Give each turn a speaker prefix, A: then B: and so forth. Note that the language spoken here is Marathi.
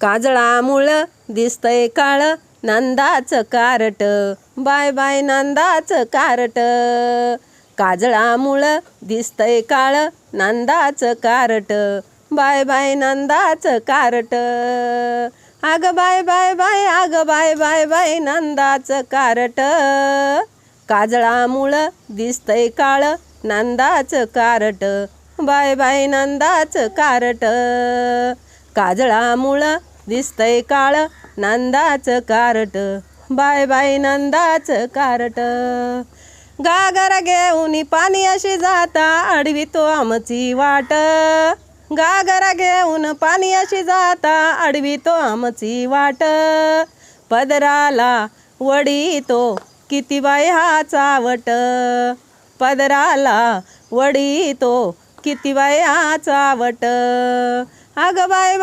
A: काजळामुळं दिसतंय काळ नंदाचं कारट, बाय बाय नंदाचं कारट. काजळामुळं दिसतंय काळ नंदाचं कारट, बाय बाय नंदाचं कारट. अग बाय बाय बाय, अग बाय बाय बाय नंदाचं कारट. काजळामुळं दिसतंय काळ नंदाचं कारट, बाय बाय नंदाचं कारट. काजळामुळं दिसतंय काळ नंदाचं कारट, बाय बाय नंदाचं कारट. गागर घेऊन पाणी अशी जाता अडवितो आमची वाट. गागर घेऊन पाणी अशी जाता अडवितो आमची वाट. पदराला वडीतो किती बाय हा चावट. पदराला वडीतो किती बाय हा चावट. अग बाय बाय